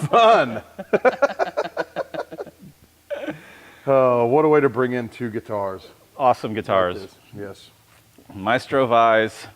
Fun. Oh, what a way to bring in two guitars. Awesome guitars. Like yes. Maestro Vai's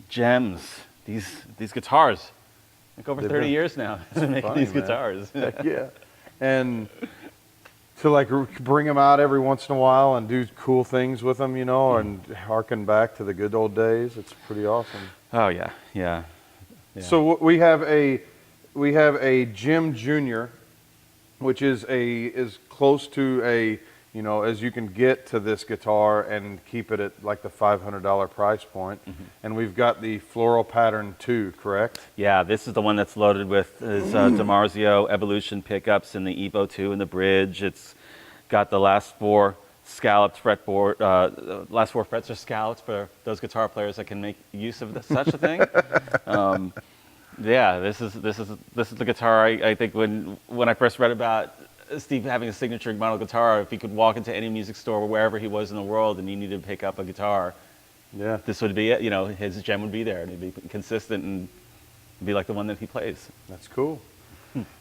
gems. These guitars. Like over 30 years now making funny, these man. guitars. Heck yeah. And to like bring them out every once in a while and do cool things with them, you know, and harken back to the good old days. It's pretty awesome. Oh yeah, yeah. So we have a Jem Jr., which is close to a, you know, as you can get to this guitar and keep it at like the $500 price point. And we've got the floral pattern 2, correct? Yeah, this is the one that's loaded with his DiMarzio Evolution pickups and the Evo 2 in the bridge. It's got the last 4 scalloped fretboard. Last 4 frets are scalloped for those guitar players that can make use of such a thing. Yeah, this is the guitar. I think when I first read about Steve having a signature model guitar, if he could walk into any music store or wherever he was in the world and he needed to pick up a guitar, yeah, this would be it. You know, his Jem would be there and it'd be consistent and be like the one that he plays. That's cool.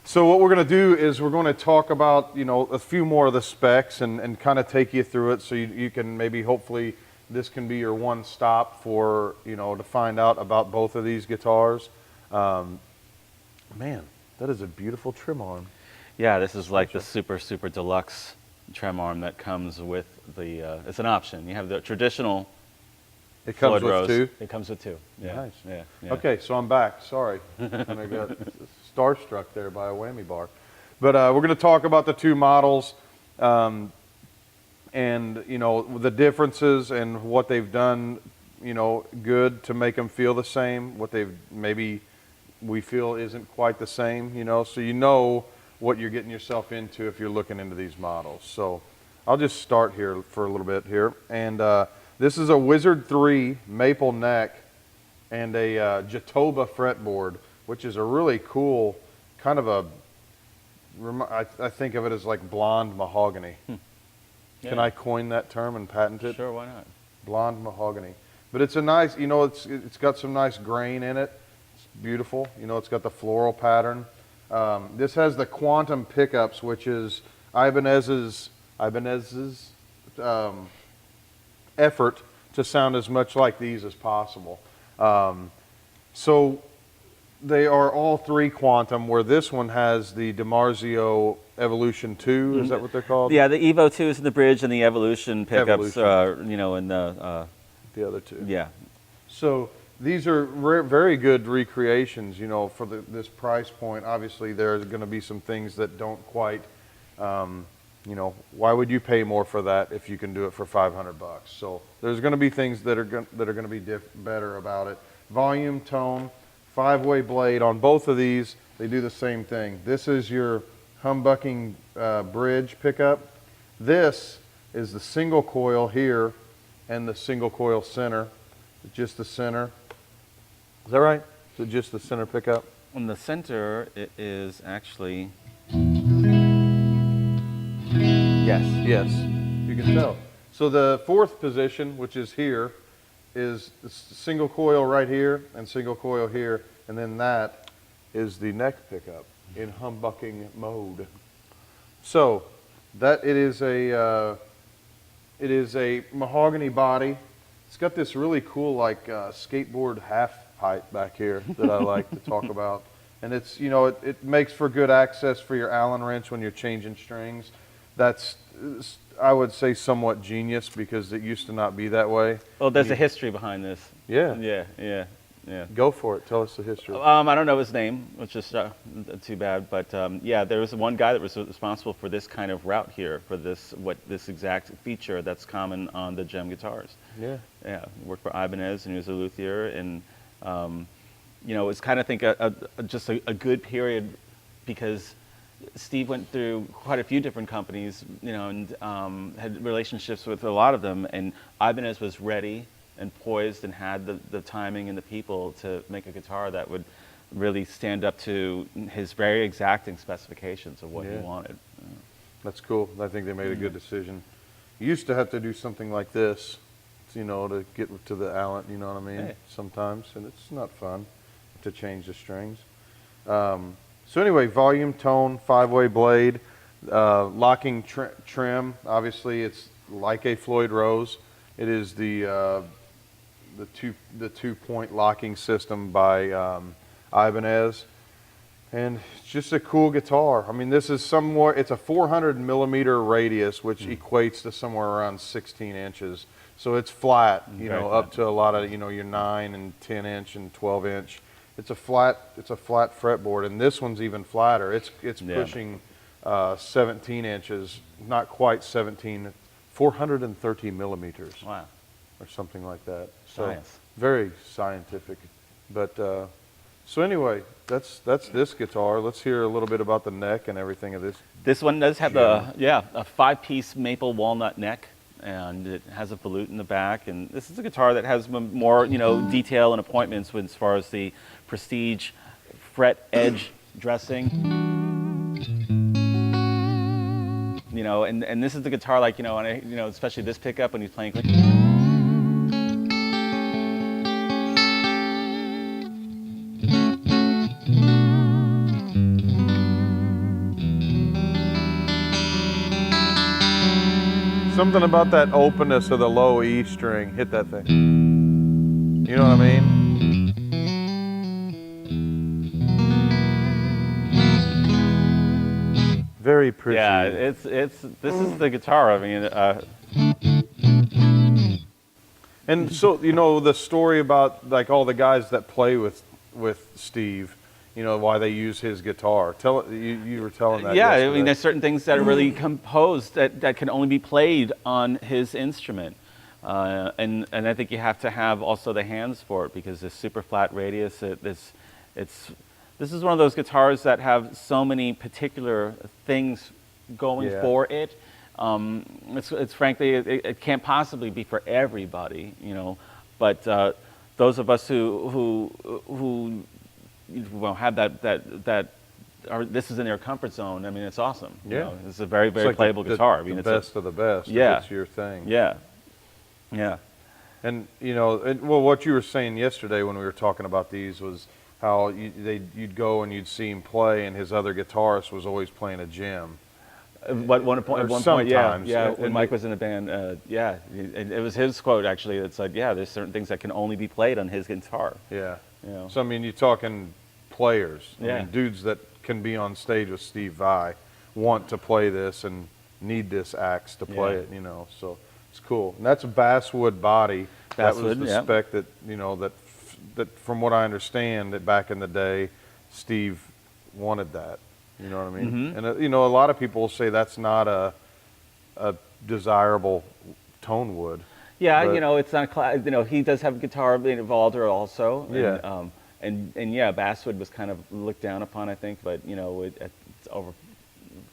So what we're going to do is we're going to talk about, you know, a few more of the specs and kind of take you through it so you can maybe hopefully this can be your one stop for, you know, to find out about both of these guitars. Man, that is a beautiful trim arm. Yeah, this is like the super deluxe trem arm that comes with the, it's an option. You have the traditional It comes Floyd with Rose. 2? It comes with 2. Yeah. Nice. Yeah. Okay, so I'm back. Sorry. And I got starstruck there by a whammy bar. But we're going to talk about the 2 models and, you know, the differences and what they've done, you know, good to make them feel the same, what they've maybe we feel isn't quite the same, you know, so you know what you're getting yourself into if you're looking into these models. So I'll just start here for a little bit here. And this is a Wizard 3 maple neck and a Jatoba fretboard, which is a really cool kind of a, I think of it as like blonde mahogany. Yeah. Can I coin that term and patent it? Sure, why not? Blonde mahogany. But it's a nice, you know, it's got some nice grain in it. It's beautiful. You know, it's got the floral pattern. This has the quantum pickups, which is Ibanez's effort to sound as much like these as possible. So they are all 3 quantum, where this one has the DiMarzio Evolution 2. Is that what they're called? Yeah, the Evo 2 is in the bridge and the Evolution pickups, you know, in the other 2. Yeah. So these are very good recreations, you know, for this price point. Obviously, there's going to be some things that don't quite, you know, why would you pay more for that if you can do it for $500? So there's going to be things that are going to be better about it. Volume, tone, 5-way blade on both of these. They do the same thing. This is your humbucking bridge pickup. This is the single coil here and the single coil center. Just the center. Is that right? So just the center pickup? On the center, it is actually... Yes, you can tell. So the 4th position, which is here, is the single coil right here and single coil here, and then that is the neck pickup in humbucking mode. So that it is a mahogany body. It's got this really cool like skateboard half pipe back here that I like to talk about. And it's, you know, it makes for good access for your Allen wrench when you're changing strings. That's, I would say, somewhat genius because it used to not be that way. Well, there's a history behind this. Yeah. Yeah. Go for it. Tell us the history. I don't know his name, which is too bad. But yeah, there was one guy that was responsible for this kind of route here, for this exact feature that's common on the Jem guitars. Yeah. Yeah, he worked for Ibanez, and he was a luthier, and you know, it's kind of just a good period because Steve went through quite a few different companies, you know, and had relationships with a lot of them, and Ibanez was ready and poised and had the timing and the people to make a guitar that would really stand up to his very exacting specifications of what he wanted. That's cool. I think they made a good decision. You used to have to do something like this, you know, to get to the Allen, you know what I mean, sometimes, and it's not fun to change the strings. So anyway, volume, tone, 5-way blade, locking trim. Obviously, it's like a Floyd Rose. It is the 2-point locking system by Ibanez, and it's just a cool guitar. I mean, this is somewhere. It's a 400 millimeter radius, which equates to somewhere around 16 inches. So it's flat, you know, up to a lot of, you know, your 9 and 10 inch and 12 inch. It's a flat fretboard, and this one's even flatter. It's pushing 17 inches, not quite 17, 430 millimeters. Wow. Or something like that. So Science. very scientific. But so anyway, that's this guitar. Let's hear a little bit about the neck and everything of this. This one does have a 5-piece maple walnut neck, and it has a volute in the back. And this is a guitar that has more, you know, detail and appointments as far as the prestige fret edge dressing. You know, and this is the guitar, like, you know, and you know, especially this pickup when he's playing. Something about that openness of the low E string. Hit that thing. You know what I mean? Very pretty. Yeah, this is the guitar. I mean, and so, you know, the story about like all the guys that play with Steve, you know, why they use his guitar. You were telling that. Yeah, yesterday. I mean, there's certain things that are really composed that can only be played on his instrument, and I think you have to have also the hands for it because this super flat radius. This is one of those guitars that have so many particular things going for it. It's frankly, it can't possibly be for everybody, you know. But those of us who have that this is in their comfort zone. I mean, it's awesome. You know? It's a very, very like playable guitar. I mean, the it's best of the best. Yeah, It's your thing. Yeah. And you know, well, what you were saying yesterday when we were talking about these was how you'd go and you'd see him play, and his other guitarist was always playing a Jem. At one point, when Mike was in the band, it was his quote actually that said, "Yeah, there's certain things that can only be played on his guitar." Yeah. You know? So I mean, you're talking players. I Yeah. mean, dudes that can be on stage with Steve Vai want to play this and need this axe to play it. You know, so it's cool. And that's a basswood body. That was the spec that, you know, that from what I understand, that back in the day, Steve wanted that. You know what I mean? And you know, a lot of people will say that's not a desirable tone wood. Yeah, but, you know, it's not. You know, he does have a guitar in Alder also. And, and yeah, basswood was kind of looked down upon, I think. But you know, it's over.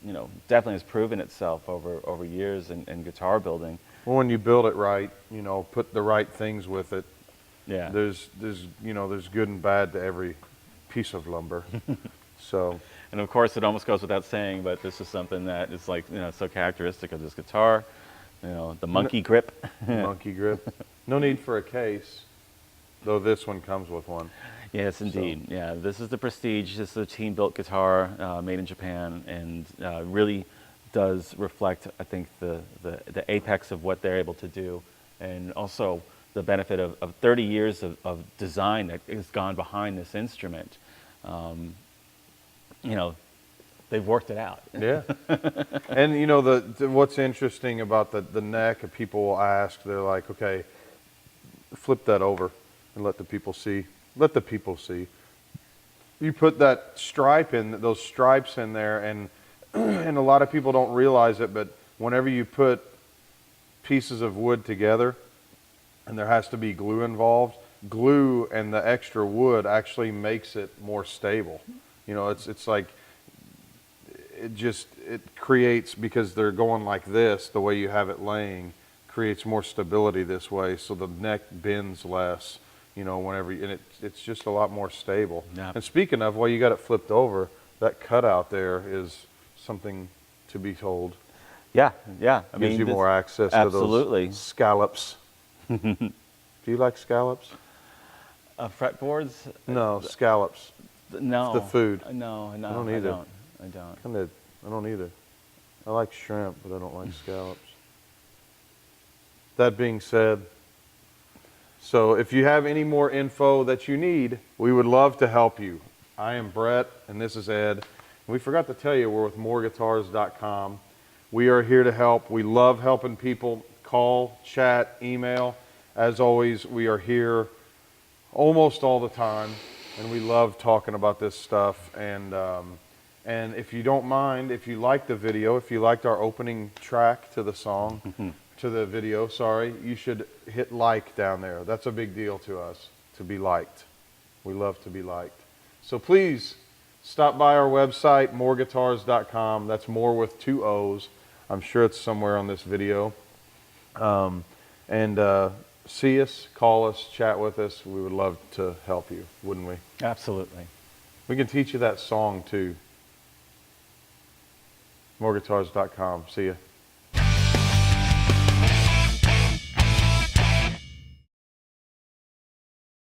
You know, definitely has proven itself over years in guitar building. Well, when you build it right, you know, put the right things with it. Yeah. There's you know, there's good and bad to every piece of lumber. So. And of course, it almost goes without saying, but this is something that is like, you know, so characteristic of this guitar. You know, the monkey grip. Monkey grip. No need for a case, though this one comes with one. Yes, indeed. So. Yeah, this is the Prestige. This is a team-built guitar made in Japan, and really does reflect, I think, the apex of what they're able to do, and also the benefit of 30 years of design that has gone behind this instrument. you know, they've worked it out. Yeah. And you know, what's interesting about the neck, people will ask, they're like, okay, flip that over and let the people see. Let the people see. You put that stripe in, those stripes in there, and and a lot of people don't realize it, but whenever you put pieces of wood together and there has to be glue involved, glue and the extra wood actually makes it more stable. You know, it's like, it creates, because they're going like this, the way you have it laying, creates more stability this way, so the neck bends less, you know, whenever, and it's just a lot more stable. Yeah. And speaking of, while you got it flipped over, that cutout there is something to be told. Yeah, yeah. I Gives you more access absolutely. to those scallops. Do you like scallops? Fretboards? No, scallops. No. The food. No, I don't either. I don't. I don't either. I like shrimp, but I don't like scallops. That being said, so if you have any more info that you need, we would love to help you. I am Brett, and this is Ed. We forgot to tell you, we're with moreguitars.com. We are here to help. We love helping people. Call, chat, email. As always, we are here almost all the time, and we love talking about this stuff. And if you don't mind, if you like the video, if you liked our opening track to the song, to the video, sorry, you should hit like down there. That's a big deal to us, to be liked. We love to be liked. So please stop by our website, moreguitars.com. That's more with 2 O's. I'm sure it's somewhere on this video. See us, call us, chat with us. We would love to help you, wouldn't we? Absolutely. We can teach you that song too. moreguitars.com. See ya.